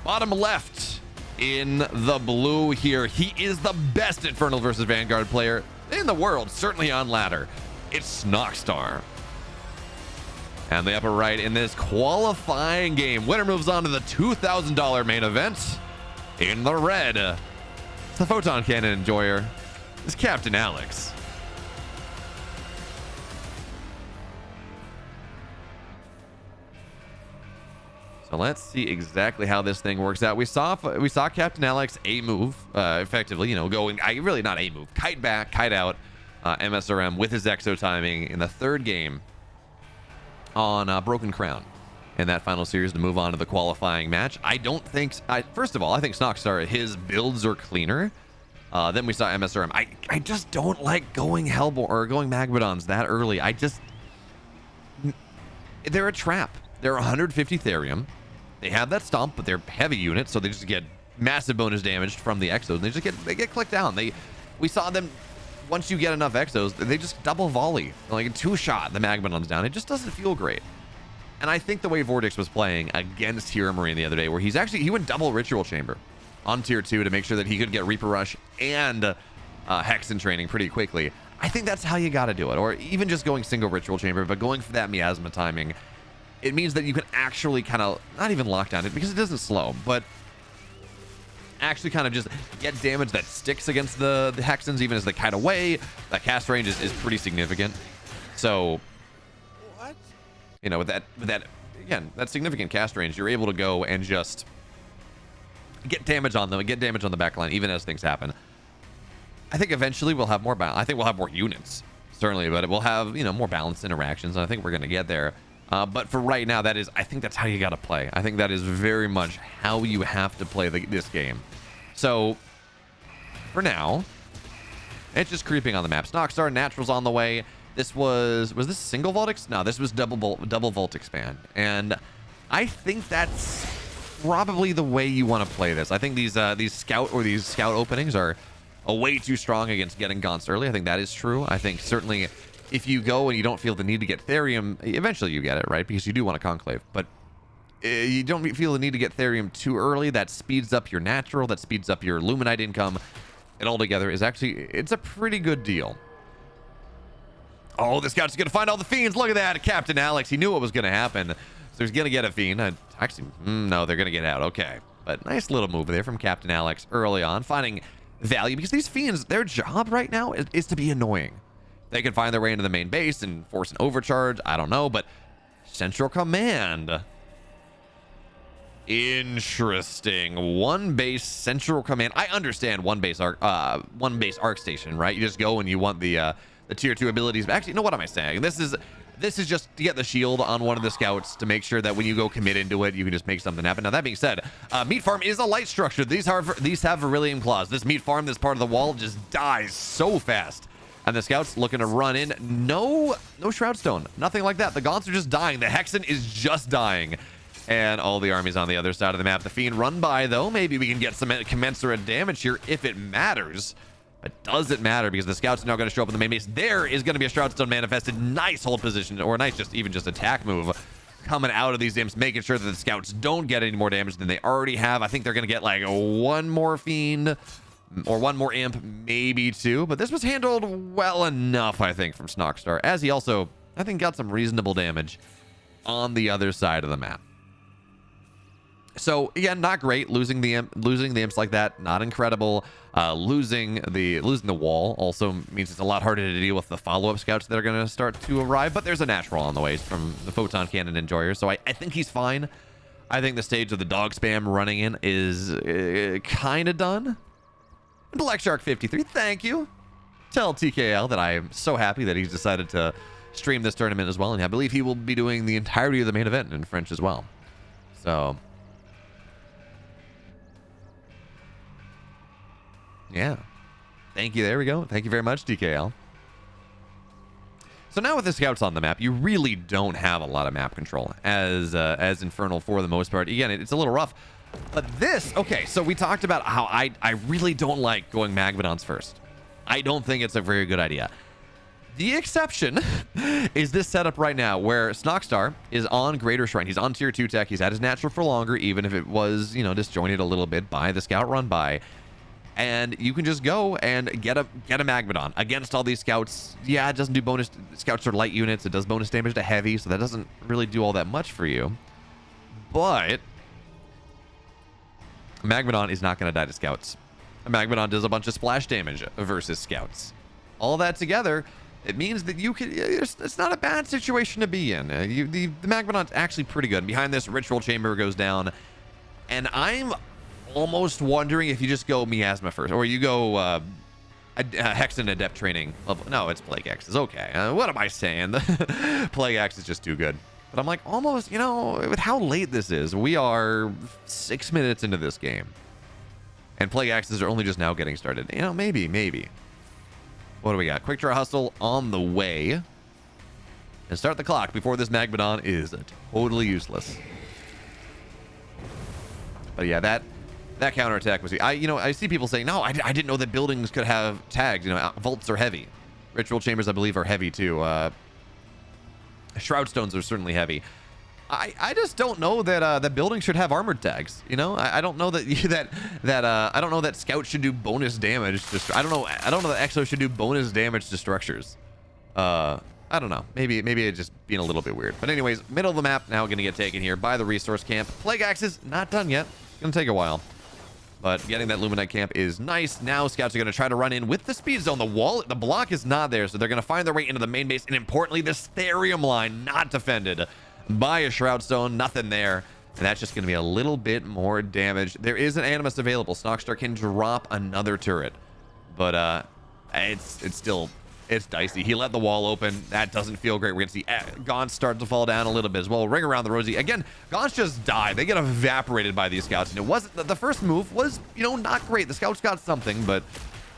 Bottom left in the blue here. He is the best Infernal versus Vanguard player in the world, certainly on ladder. It's Snoxtar. And the upper right in this qualifying game. Winner moves on to the $2,000 main event. In the red, it's the photon cannon enjoyer. It's Captain Alex. So let's see exactly how this thing works out. We saw Captain Alex a move, effectively, you know, going, really not a move, kite back, kite out, MSRM with his exo timing in the third game on Broken Crown in that final series to move on to the qualifying match. I don't think, first of all, I think Snoxtar, his builds are cleaner. Then we saw MSRM. I just don't like going Hellborn or going Magmadons that early. They're a trap. They're 150 Therium. They have that stomp, but they're heavy units, so they just get massive bonus damage from the exos. And they get clicked down. We saw them, once you get enough exos, they just double volley, like a 2-shot the Magmadons down. It just doesn't feel great. And I think the way Vortex was playing against Hero Marine the other day, where he went double Ritual Chamber on tier 2 to make sure that he could get Reaper Rush and Hex in training pretty quickly. I think that's how you got to do it. Or even just going single Ritual Chamber, but going for that Miasma timing. It means that you can actually kind of, not even lock down it because it doesn't slow, but actually kind of just get damage that sticks against the Hexens even as they kite away. That cast range is pretty significant. So, what? You know, with that again, that significant cast range, you're able to go and just get damage on them, get damage on the backline even as things happen. I think eventually we'll have more balance. I think we'll have more units, certainly, but we'll have, you know, more balanced interactions, and I think we're going to get there. But for right now, I think that's how you got to play. I think that is very much how you have to play this game. So, for now, it's just creeping on the map. Snoxtar, Natural's on the way. This was this single Vault? No, this was double Vault expand. And I think that's probably the way you want to play this. I think these scout openings are a way too strong against getting Gaunts early. I think that is true. I think certainly if you go and you don't feel the need to get Therium, eventually you get it, right? Because you do want a Conclave, but you don't feel the need to get Therium too early. That speeds up your Natural, that speeds up your Luminite income. It all together is it's a pretty good deal. Oh, the Scout's going to find all the Fiends. Look at that. Captain Alex, he knew what was going to happen. So he's going to get a Fiend. Actually, no, they're going to get out. Okay. But nice little move there from Captain Alex early on, finding value, because these Fiends, their job right now is to be annoying. They can find their way into the main base and force an overcharge. I don't know, but Central Command. Interesting. One base Central Command. I understand one base arc station, right? You just go and you want the tier 2 abilities. But actually, no, what am I saying? This is just to get the shield on one of the scouts to make sure that when you go commit into it, you can just make something happen. Now, that being said, Meat Farm is a light structure. These have Verilium Claws. This Meat Farm, this part of the wall, just dies so fast. And the Scouts looking to run in. No Shroudstone. Nothing like that. The Gaunts are just dying. The Hexen is just dying. And all the armies on the other side of the map. The Fiend run by, though. Maybe we can get some commensurate damage here if it matters. It doesn't matter because the Scouts are now going to show up in the main base. There is going to be a Shroudstone manifested. Nice hold position, or a nice even just attack move coming out of these imps, making sure that the Scouts don't get any more damage than they already have. I think they're going to get like one more Fiend or one more imp, maybe two. But this was handled well enough, I think, from Snoxtar, as he also, I think, got some reasonable damage on the other side of the map. So again, not great. Losing the imps like that, not incredible. Losing the wall also means it's a lot harder to deal with the follow-up scouts that are going to start to arrive. But there's a natural on the way from the photon cannon enjoyer, so I think he's fine. I think the stage of the dog spam running in is kind of done. Black Shark 53, thank you. Tell TKL that I am so happy that he's decided to stream this tournament as well, and I believe he will be doing the entirety of the main event in French as well. So yeah, thank you. There we go. Thank you very much, DKL. So now with the Scouts on the map, you really don't have a lot of map control as Infernal for the most part. Again, it's a little rough. But this, okay, so we talked about how I really don't like going Magmadons first. I don't think it's a very good idea. The exception is this setup right now where Snoxtar is on Greater Shrine. He's on tier 2 tech. He's had his natural for longer, even if it was, you know, disjointed a little bit by the scout run by. And you can just go and get a Magmadon against all these scouts. Yeah, it doesn't do bonus. Scouts are light units. It does bonus damage to heavy, so that doesn't really do all that much for you. But Magmadon is not going to die to scouts. Magmadon does a bunch of splash damage versus scouts. All that together, it means that you can. It's not a bad situation to be in. The Magmadon's actually pretty good. Behind this, Ritual Chamber goes down, and I'm almost wondering if you just go Miasma first, or you go Hex and Adept training level. No, it's Plague Axe. It's okay. What am I saying? Plague Axe is just too good. But I'm like, almost, you know, with how late this is, we are 6 minutes into this game, and Plague Axes are only just now getting started. You know, maybe. What do we got? Quick Draw Hustle on the way. And start the clock before this Magmadon is totally useless. But yeah, that counterattack was... I see people saying, no, I didn't know that buildings could have tags. You know, vaults are heavy. Ritual Chambers, I believe, are heavy too. Shroud Stones are certainly heavy. I just don't know that that buildings should have armored tags. You know, I don't know that I don't know that scouts should do bonus damage to. I don't know that Exo should do bonus damage to structures. I don't know. Maybe it's just being a little bit weird. But anyways, middle of the map now going to get taken here by the resource camp. Plague Axes not done yet. It's going to take a while. But getting that Luminite camp is nice. Now scouts are going to try to run in with the speed zone. The block is not there, so they're going to find their way into the main base. And importantly, this Therium line not defended by a Shroud Stone. Nothing there. And that's just going to be a little bit more damage. There is an Animus available. Snoxtar can drop another turret. But it's still... It's dicey. He let the wall open. That doesn't feel great. We're going to see Gaunts start to fall down a little bit as well. Ring around the rosy. Again, Gaunts just die. They get evaporated by these scouts. And it wasn't... The first move was, you know, not great. The scouts got something, but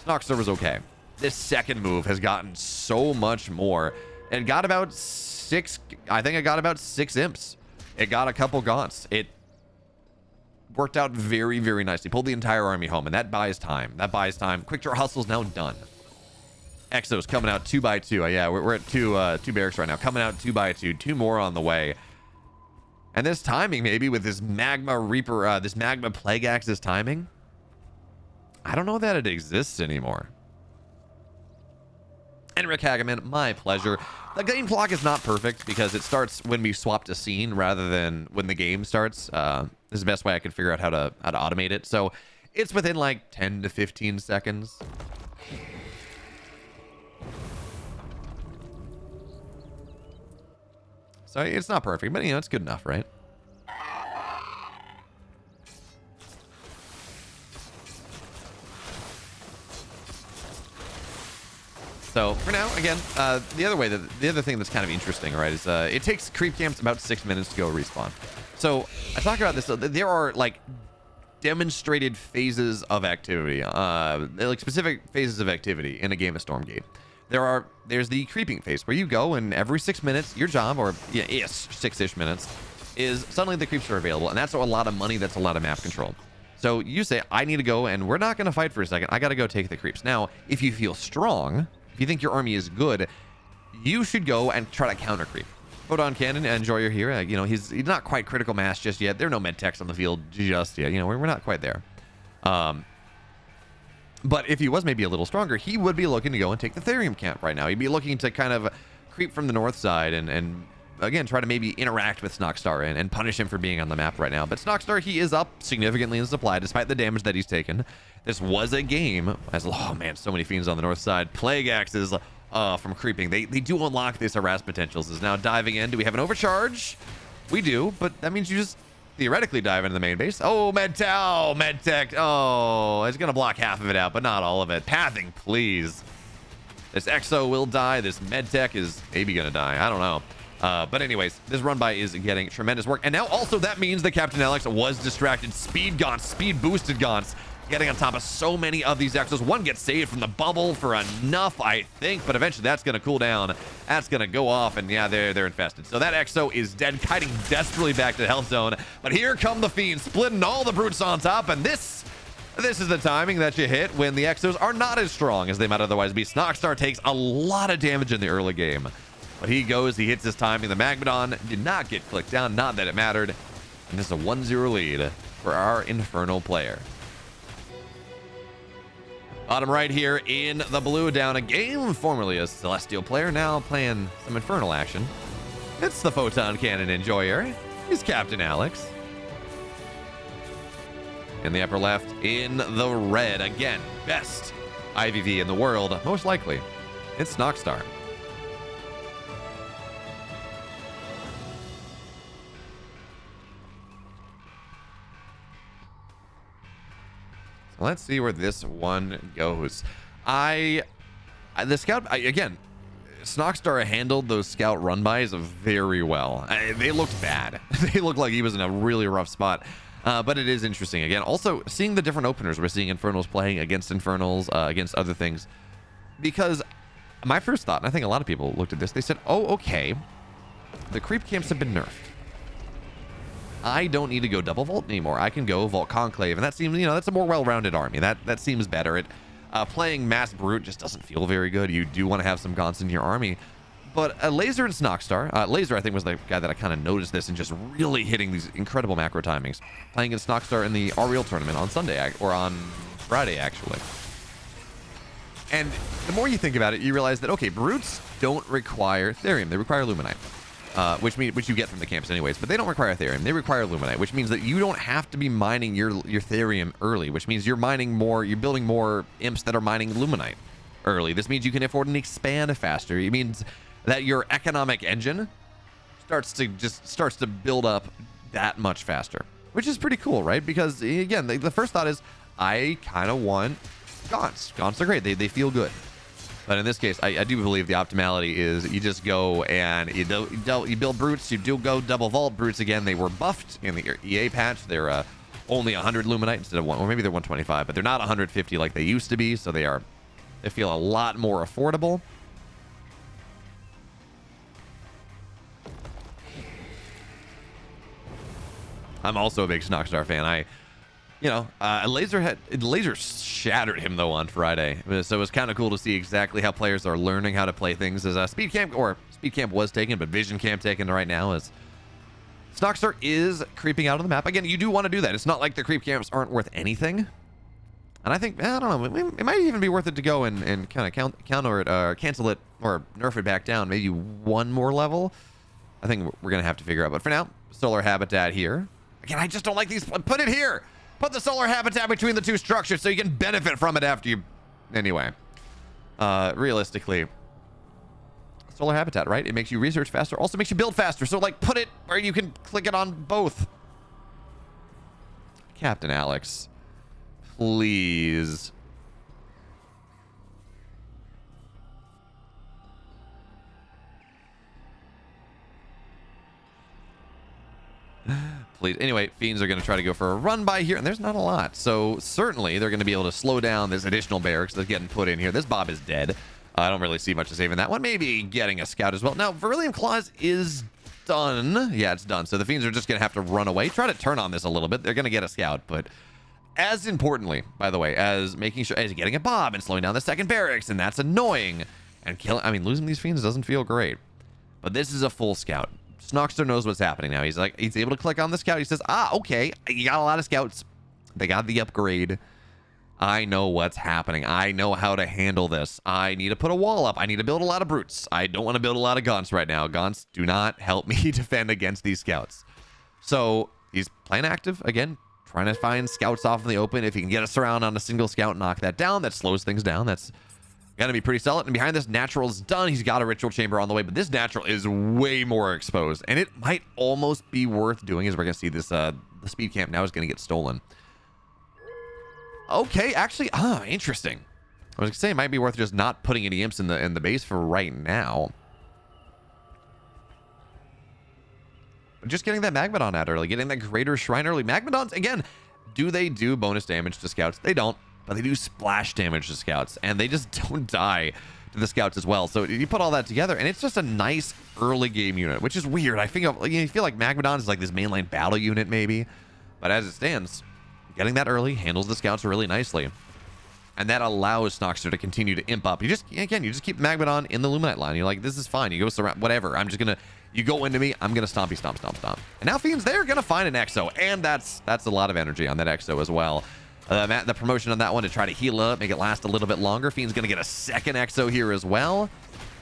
Snoxtar was okay. This second move has gotten so much more. And got about 6... I think it got about 6 imps. It got a couple Gaunts. It worked out very, very nicely. Pulled the entire army home, and that buys time. Quick Draw Hustle's now done. Exos coming out 2 by 2. Yeah, we're at two barracks right now. Coming out 2 by 2. 2 more on the way. And this timing, maybe with this Magma Reaper, this Magma Plague Axe's timing, I don't know that it exists anymore. And Rick Hageman, my pleasure. The game clock is not perfect because it starts when we swap to scene rather than when the game starts. This is the best way I could figure out how to automate it. So it's within like 10 to 15 seconds. So it's not perfect, but you know, it's good enough, right? So for now, again, the other thing that's kind of interesting, right, is it takes creep camps about 6 minutes to go respawn. So I talk about this. There are like demonstrated phases of activity, like specific phases of activity in a game of Stormgate. There's the creeping phase where you go and every 6 minutes, your job, or yeah, 6-ish minutes, is suddenly the creeps are available, and that's a lot of money. That's a lot of map control. So you say, I need to go, and we're not going to fight for a second. I got to go take the creeps. Now, if you feel strong, if you think your army is good, you should go and try to counter creep. Photon Cannon, Enjoyer here. You know, he's not quite critical mass just yet. There are no med techs on the field just yet. You know, we're not quite there. But if he was maybe a little stronger, he would be looking to go and take the Therium camp right now. He'd be looking to kind of creep from the north side and again, try to maybe interact with Snoxtar and punish him for being on the map right now. But Snoxtar, he is up significantly in supply despite the damage that he's taken. This was a game, as oh man, so many fiends on the north side. Plague Axes from creeping. They do unlock these harass potentials. Is now diving in. Do we have an overcharge? We do, but that means you just theoretically dive into the main base. Oh, Medtech. Oh, it's gonna block half of it out, but not all of it. Pathing, please. This Exo will die. This Medtech is maybe gonna die. I don't know. But anyways, this run by is getting tremendous work. And now also that means that Captain Alex was distracted. Speed Gaunts, speed boosted Gaunts, getting on top of so many of these Exos. One gets saved from the bubble for enough, I think, but eventually that's going to cool down. That's going to go off, and yeah, they're infested. So that Exo is dead, kiting desperately back to the health zone. But here come the Fiends, splitting all the brutes on top, and this This is the timing that you hit when the Exos are not as strong as they might otherwise be. Snoxtar takes a lot of damage in the early game. But he goes, he hits his timing. The Magmadon did not get clicked down, not that it mattered. And this is a 1-0 lead for our Infernal player. Bottom right here in the blue, down a game, formerly a Celestial player, now playing some Infernal action. It's the Photon Cannon enjoyer. He's Captain Alex. In the upper left, in the red, again, best IVV in the world, most likely. It's Snoxtar. So let's see where this one goes. The scout, again, Snoxtar handled those scout run-bys very well. They looked bad. They looked like he was in a really rough spot. But it is interesting. Again, also seeing the different openers. We're seeing Infernals playing against Infernals, against other things. Because my first thought, and I think a lot of people looked at this, they said, oh, okay, the creep camps have been nerfed. I don't need to go double vault anymore. I can go vault conclave, and that seems, that's a more well-rounded army. That seems better. Playing mass brute just doesn't feel very good. You do want to have some gaunts in your army. But Laser and Snoxtar, Laser I think was the guy that I kind of noticed this and just really hitting these incredible macro timings. Playing against Snoxtar in the Real tournament on Sunday, or on Friday actually. And the more you think about it, you realize that, okay, brutes don't require Therium, they require Luminite. Which you get from the camps anyways, but they don't require Therium, they require Luminite, which means that you don't have to be mining your Therium early, which means you're building more imps that are mining Luminite early. This means you can afford and expand faster. It means that your economic engine starts to build up that much faster, which is pretty cool, right? Because again, the first thought is, I kind of want gaunts. Gaunts are great, they feel good. But in this case, I do believe the optimality is you just go and you build brutes. You do go double vault brutes again. They were buffed in the EA patch. They're only 100 Luminite instead of 1, or maybe they're 125, but they're not 150 like they used to be. So they feel a lot more affordable. I'm also a big Snoxtar fan. Laser shattered him though on Friday, so it was kind of cool to see exactly how players are learning how to play things. As Speed Camp was taken, but Vision Camp taken right now, as Snoxtar is creeping out of the map. Again, you do want to do that. It's not like the creep camps aren't worth anything. And I think, I don't know, it might even be worth it to go and kind of counter it, or cancel it, or nerf it back down, maybe one more level. I think we're going to have to figure out. But for now, Solar Habitat here. Again, I just don't like these. Put it here. Put the Solar Habitat between the two structures so you can benefit from it after you... Anyway. Realistically, Solar Habitat, right? It makes you research faster. Also makes you build faster. So, like, put it where you can click it on both. Captain Alex. Please. Please. Anyway, Fiends are going to try to go for a run by here, and there's not a lot. So certainly they're going to be able to slow down this additional barracks that's getting put in here. This Bob is dead. I don't really see much to save in that one. Maybe getting a scout as well. Now, Beryllium Claws is done. Yeah, it's done. So the Fiends are just going to have to run away. Try to turn on this a little bit. They're going to get a scout, but as importantly, by the way, as making sure, as getting a Bob and slowing down the second barracks, and that's annoying. And losing these Fiends doesn't feel great. But this is a full scout. Snoxtar knows what's happening now. He's able to click on the scout. He says, okay, you got a lot of scouts. They got the upgrade. I know what's happening. I know how to handle this. I need to put a wall up. I need to build a lot of brutes. I don't want to build a lot of gaunts right now. Gaunts do not help me defend against these scouts. So he's playing active again, trying to find scouts off in the open. If he can get a surround on a single scout, knock that down. That slows things down. That's gonna be pretty solid. And behind this, Natural's done. He's got a ritual chamber on the way, but this Natural is way more exposed, and it might almost be worth doing, as we're gonna see this the speed camp now is gonna get stolen. Okay, actually, interesting. I was gonna say it might be worth just not putting any imps in the base for right now. Just getting that Magmadon out early, getting that Greater Shrine early. Magmadons, again, do they do bonus damage to scouts? They don't. But they do splash damage to scouts, and they just don't die to the scouts as well. So you put all that together, and it's just a nice early game unit, which is weird. I feel like Magmadon is like this mainline battle unit maybe, but as it stands, getting that early handles the scouts really nicely. And that allows Snoxtar to continue to imp up. You just keep Magmadon in the Luminite line. You're like, this is fine. You go surround, whatever. I'm just going to, you go into me, I'm going to stompy stomp, stomp, stomp. And now Fiends, they're going to find an Exo. And that's a lot of energy on that Exo as well. The promotion on that one to try to heal up, make it last a little bit longer. Fiend's going to get a second Exo here as well.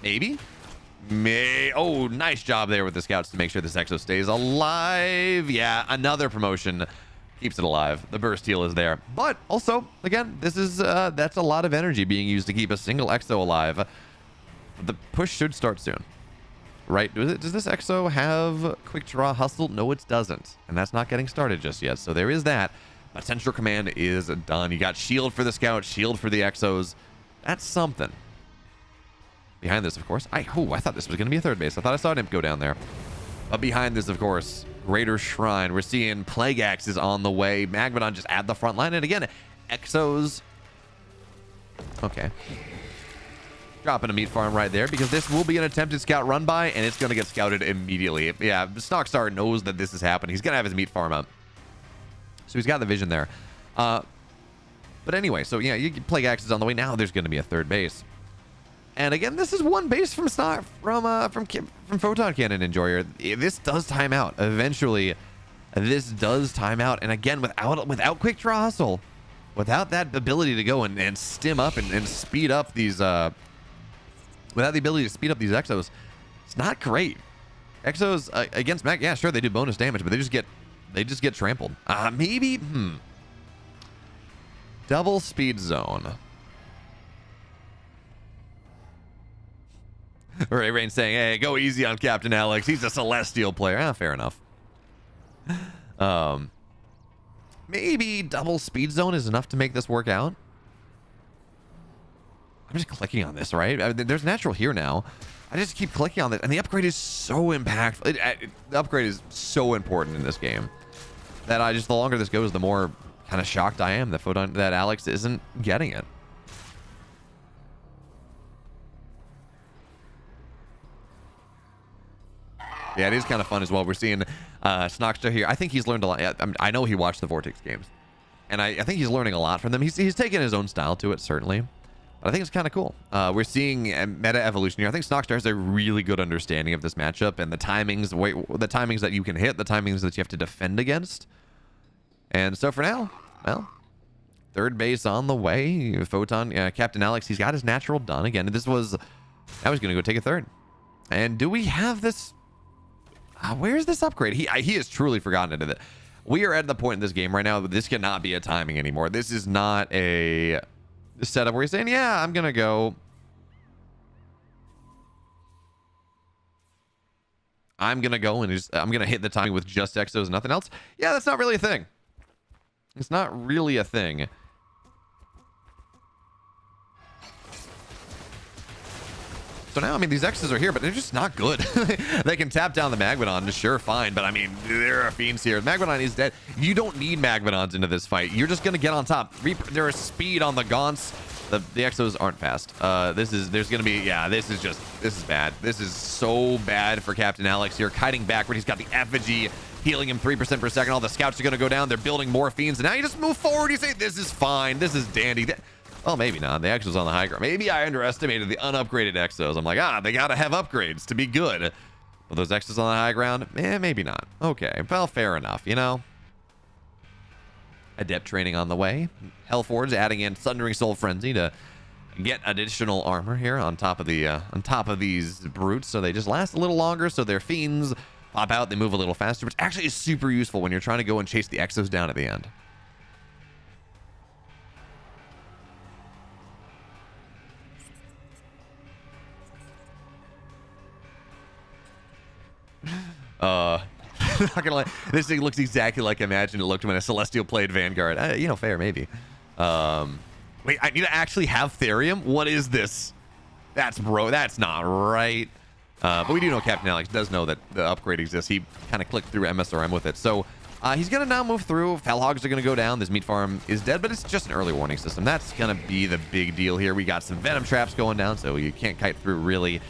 Maybe. Oh, nice job there with the scouts to make sure this Exo stays alive. Yeah, another promotion keeps it alive. The burst heal is there. But also, again, this is that's a lot of energy being used to keep a single Exo alive. The push should start soon. Right? Does this Exo have quick draw hustle? No, it doesn't. And that's not getting started just yet. So there is that. But Central Command is done. You got shield for the scout, shield for the Exos. That's something. Behind this, of course. I thought this was going to be a third base. I thought I saw an imp go down there. But behind this, of course, Greater Shrine. We're seeing Plague Axe is on the way. Magmadon just at the front line. And again, Exos. Okay. Dropping a meat farm right there because this will be an attempted scout run by and it's going to get scouted immediately. Yeah, Snoxtar knows that this is happening. He's going to have his meat farm up. So he's got the vision there. But anyway, so yeah, Plague Axe is on the way. Now there's going to be a third base. And again, this is one base from Photon Cannon Enjoyer. This does time out. Eventually, this does time out. And again, without quick draw hustle, without that ability to go and stim up and speed up these, without the ability to speed up these Exos, it's not great. Exos against Mag, yeah, sure they do bonus damage, but they just get trampled. Maybe, double speed zone. Ray Rain saying, hey, go easy on Captain Alex. He's a Celestial player. Fair enough. Maybe double speed zone is enough to make this work out. I'm just clicking on this, right? I mean, there's natural here now. I just keep clicking on this. And the upgrade is so impactful. The upgrade is so important in this game that the longer this goes, the more kind of shocked I am that Alex isn't getting it. Yeah, it is kind of fun as well. We're seeing Snoxtar here. I think he's learned a lot. I know he watched the Vortex games. And I think he's learning a lot from them. He's taken his own style to it, certainly. But I think it's kind of cool. We're seeing meta evolution here. I think Snoxtar has a really good understanding of this matchup and the timings that you can hit, the timings that you have to defend against. And so for now, well, third base on the way. Photon, Captain Alex, he's got his natural done again. Now he's going to go take a third. And do we have this? Where's this upgrade? He has truly forgotten into it. We are at the point in this game right now that this cannot be a timing anymore. This is not a setup where he's saying, yeah, I'm going to go. I'm going to go and I'm going to hit the timing with just Exos and nothing else. Yeah, that's not really a thing. It's not really a thing. So now, I mean, these X's are here, but they're just not good. They can tap down the Magmadon, sure, fine. But, I mean, there are fiends here. Magmadon is dead. You don't need Magmadons into this fight. You're just going to get on top. There is speed on the Gaunts. The Exos aren't fast. This is bad. This is so bad for Captain Alex here. Kiting backward. He's got the effigy healing him 3% per second. All the scouts are going to go down. They're building more fiends. And now you just move forward. You say, this is fine. This is dandy. Well, maybe not. The Exos on the high ground. Maybe I underestimated the unupgraded Exos. I'm like, they got to have upgrades to be good. Well, those Exos on the high ground? Maybe not. Okay. Well, fair enough, you know? Adept training on the way. Hellforge adding in Sundering Soul Frenzy to get additional armor here on top of these brutes. So they just last a little longer. So their fiends pop out. They move a little faster, which actually is super useful when you're trying to go and chase the Exos down at the end. Not gonna lie, this thing looks exactly like I imagined it looked when a Celestial played Vanguard. Fair, maybe. Wait, I need to actually have Therium? What is this? That's not right. But we do know Captain Alex does know that the upgrade exists. He kind of clicked through MSRM with it. So he's going to now move through. Felhogs are going to go down. This meat farm is dead, but it's just an early warning system. That's going to be the big deal here. We got some Venom traps going down, so you can't kite through really.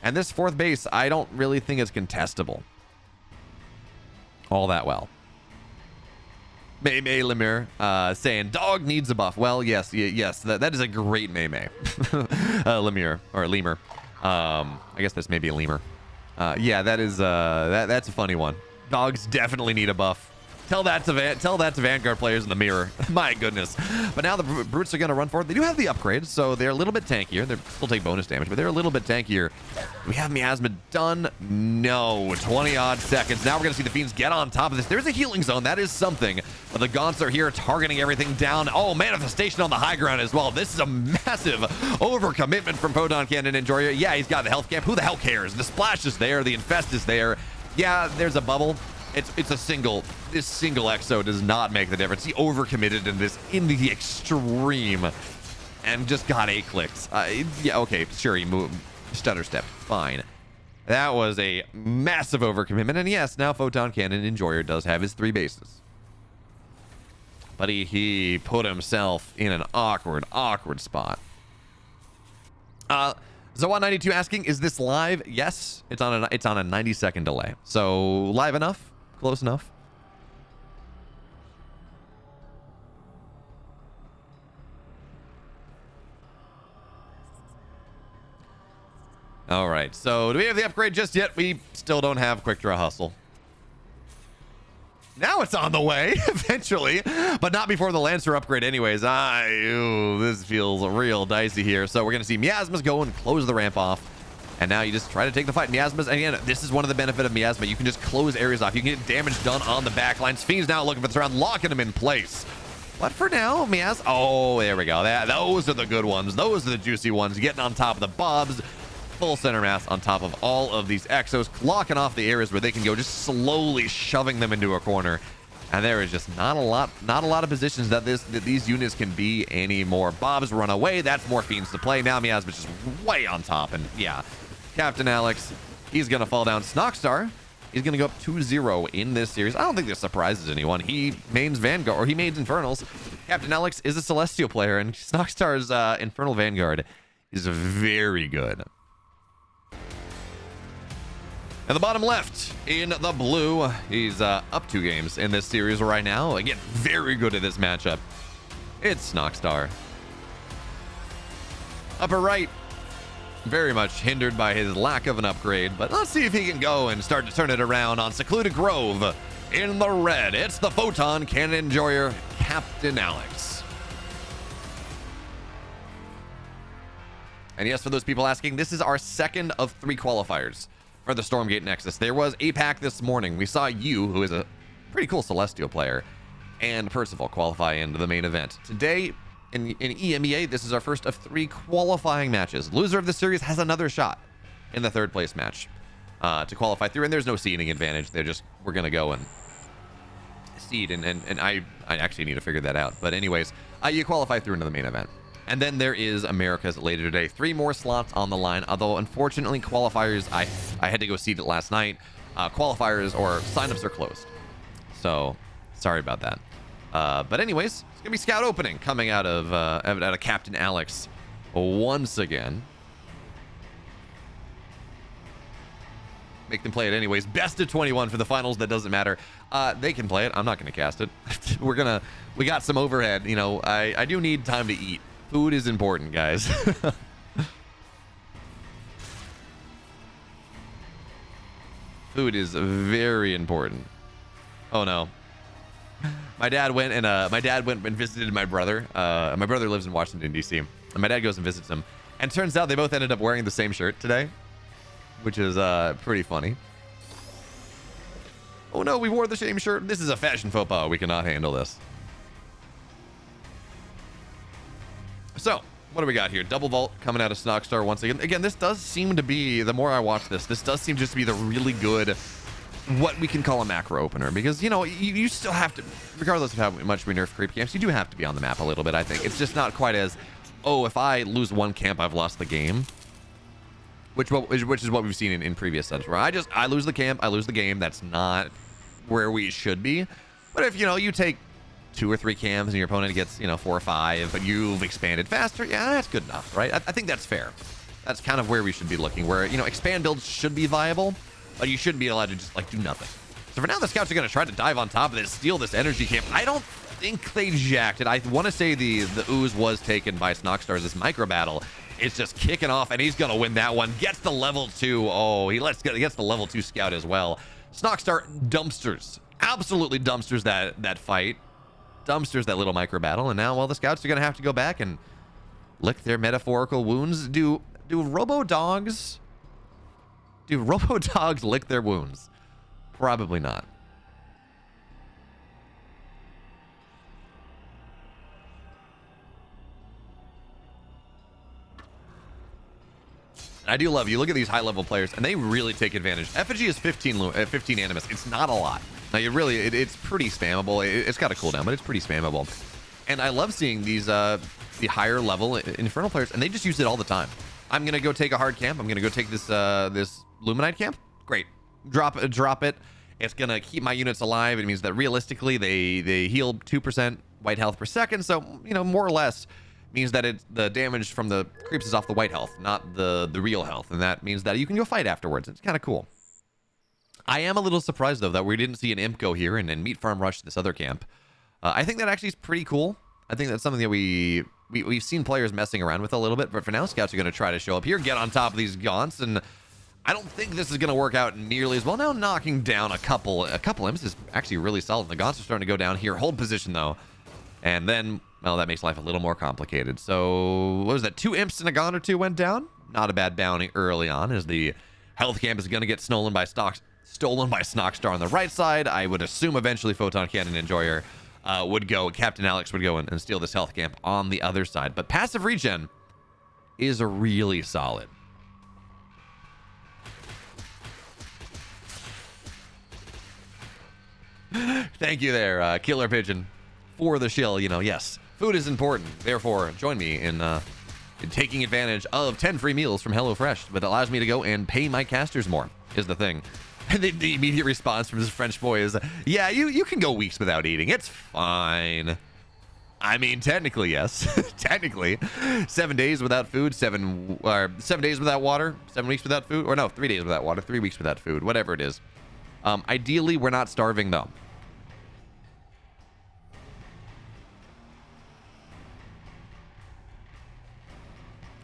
And this fourth base, I don't really think is contestable all that well. May Lemire saying dog needs a buff. Well, yes, that is a great May Lemire or Lemur. I guess that's maybe a lemur. Yeah, that is that's a funny one. Dogs definitely need a buff. Tell that to Vanguard players in the mirror. My goodness. But now the brutes are going to run forward. They do have the upgrades, so they're a little bit tankier. They still take bonus damage, but they're a little bit tankier. We have Miasma done. No, 20 odd seconds. Now we're going to see the Fiends get on top of this. There's a healing zone. That is something. But the Gaunts are here targeting everything down. Oh, Manifestation on the high ground as well. This is a massive overcommitment from Photon Cannon Enjoyer. Yeah, he's got the health camp. Who the hell cares? The splash is there. The infest is there. Yeah, there's a bubble. It's a single. This single exo does not make the difference. He overcommitted in the extreme, and just got 8 clicks. Yeah, okay, sure, he moved, stutter step, fine. That was a massive overcommitment, and yes, now Photon Cannon Enjoyer does have his 3 bases, but he put himself in an awkward spot. Zawan92 asking, is this live? Yes, it's on a 90-second delay, so live enough. Close enough. All right, so do we have the upgrade just yet? We still don't have Quick Draw Hustle. Now it's on the way, eventually, but not before the Lancer upgrade anyways. This feels real dicey here. So we're going to see Miasmas go and close the ramp off. And now you just try to take the fight. Miasmas, again, this is one of the benefit of Miasma. You can just close areas off. You can get damage done on the back lines. Fiend's now looking for the round, locking him in place. But for now, Mias, oh, there we go. Those are the good ones. Those are the juicy ones. Getting on top of the Bobs. Full center mass on top of all of these Exos, locking off the areas where they can go, just slowly shoving them into a corner. And there is just not a lot of positions that these units can be anymore. Bobs run away. That's more Fiends to play. Now Miasma's just way on top. And yeah, Captain Alex, he's going to fall down. Snoxtar, he's going to go up 2-0 in this series. I don't think this surprises anyone. He mains Vanguard, or he mains Infernals. Captain Alex is a Celestial player, and Snoxtar's Infernal Vanguard is very good. And the bottom left in the blue, he's up 2 games in this series right now. Again, very good at this matchup. It's Snoxtar. Upper right, very much hindered by his lack of an upgrade, but let's see if he can go and start to turn it around on Secluded Grove. In the red, it's the Photon Cannon Enjoyer, Captain Alex. And yes, for those people asking, this is our second of 3 qualifiers for the Stormgate Nexus. There was a pack this morning. We saw you, who is a pretty cool Celestial player, and Percival qualify into the main event. Today, in EMEA, this is our first of 3 qualifying matches. Loser of the series has another shot in the 3rd place match to qualify through, and there's no seeding advantage. We're gonna go and seed, and I actually need to figure that out. But anyways, you qualify through into the main event. And then there is America's later today. 3 more slots on the line, although unfortunately qualifiers, I had to go seed it last night. Qualifiers or signups are closed. So sorry about that. But anyways, it's gonna be scout opening coming out of Captain Alex once again. Make them play it anyways. Best of 21 for the finals. That doesn't matter. They can play it. I'm not gonna cast it. We got some overhead. You know, I do need time to eat. Food is important, guys. Food is very important. Oh no. My dad went and visited my brother. My brother lives in Washington, D.C. And my dad goes and visits him. And turns out they both ended up wearing the same shirt today, which is pretty funny. Oh no, we wore the same shirt. This is a fashion faux pas. We cannot handle this. So, what do we got here? Double Vault coming out of Snoxtar once again. Again, this does seem to be, the more I watch this does seem just to be the really good, what we can call a macro opener. Because, you know, you still have to, regardless of how much we nerf creep camps, you do have to be on the map a little bit, I think. It's just not quite as, oh, if I lose 1 camp, I've lost the game. Which is what we've seen in previous sets, where I lose the camp, I lose the game. That's not where we should be. But if, you know, you take 2 or 3 cams and your opponent gets, you know, 4 or 5, but you've expanded faster, yeah, that's good enough, right? I think that's fair. That's kind of where we should be looking, where, you know, expand builds should be viable, but you shouldn't be allowed to just, like, do nothing. So for now, the scouts are going to try to dive on top of this, steal this energy camp. I don't think they jacked it. I want to say the ooze was taken by Snoxtar. This micro battle is just kicking off, and he's going to win that one. Gets the level 2. Oh, he gets the level 2 scout as well. Snoxtar dumpsters. Absolutely dumpsters that fight. Dumpsters that little micro battle. And now, well, the scouts are going to have to go back and lick their metaphorical wounds. Do robo-dogs lick their wounds? Probably not. I do love you. Look at these high-level players, and they really take advantage. Effigy is 15 Animus. It's not a lot. Now, it's pretty spammable. It's got a cooldown, but it's pretty spammable. And I love seeing these the higher-level Infernal players, and they just use it all the time. I'm gonna go take a hard camp. I'm gonna go take this this Luminite camp. Great. Drop it. It's gonna keep my units alive. It means that realistically they heal 2% white health per second. So more or less means that the damage from the creeps is off the white health, not the real health, and that means that you can go fight afterwards. It's kind of cool. I am a little surprised though that we didn't see an imp go here and meat farm rush this other camp. I think that actually is pretty cool. I think that's something that we've seen players messing around with a little bit, but for now, scouts are going to try to show up here, get on top of these gaunts, and I don't think this is going to work out nearly as well. Now knocking down a couple imps is actually really solid. The gaunts are starting to go down here. Hold position, though. And then, well, that makes life a little more complicated. So, what was that? 2 imps and a gaunt or 2 went down? Not a bad bounty early on, as the health camp is going to get stolen by Snoxtar on the right side. I would assume eventually Photon Cannon Enjoyer would go. Captain Alex would go and steal this health camp on the other side. But passive regen is really solid. Thank you there, Killer Pigeon, for the shill. Yes, food is important. Therefore, join me in taking advantage of 10 free meals from HelloFresh, but it allows me to go and pay my casters more, is the thing. And the immediate response from this French boy is, yeah, you can go weeks without eating. It's fine. I mean, technically, yes. Technically. 7 days without food, 7 days without water, 7 weeks without food, or no, 3 days without water, 3 weeks without food, whatever it is. Ideally, we're not starving, though.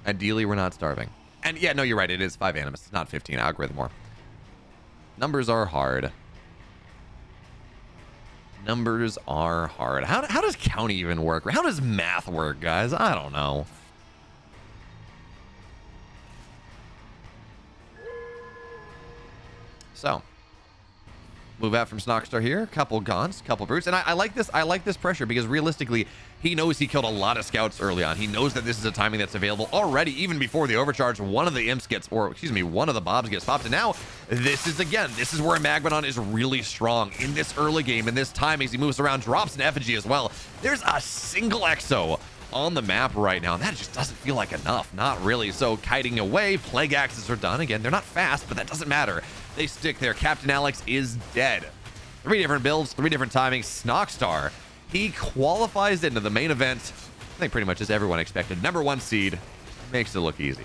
Ideally, we're not starving. And yeah, no, you're right. It is 5 Animus. It's not 15. Algorithm more. Numbers are hard. Numbers are hard. How does county even work? How does math work, guys? I don't know. So, move out from Snoxtar here. Couple gaunts, couple brutes, and I like this. I like this pressure because realistically, he knows he killed a lot of scouts early on. He knows that this is a timing that's available already, even before the overcharge. One of the imps gets, or excuse me, one of the bobs gets popped, and now this is where Magmadon is really strong in this early game. In this time, as he moves around, drops an effigy as well. There's a single exo on the map right now, and that just doesn't feel like enough. Not really. So kiting away, plague axes are done. Again, they're not fast, but that doesn't matter. They stick there. Captain Alex is dead. 3 different builds, 3 different timings. Snoxtar, he qualifies into the main event. I think pretty much as everyone expected. #1 seed makes it look easy.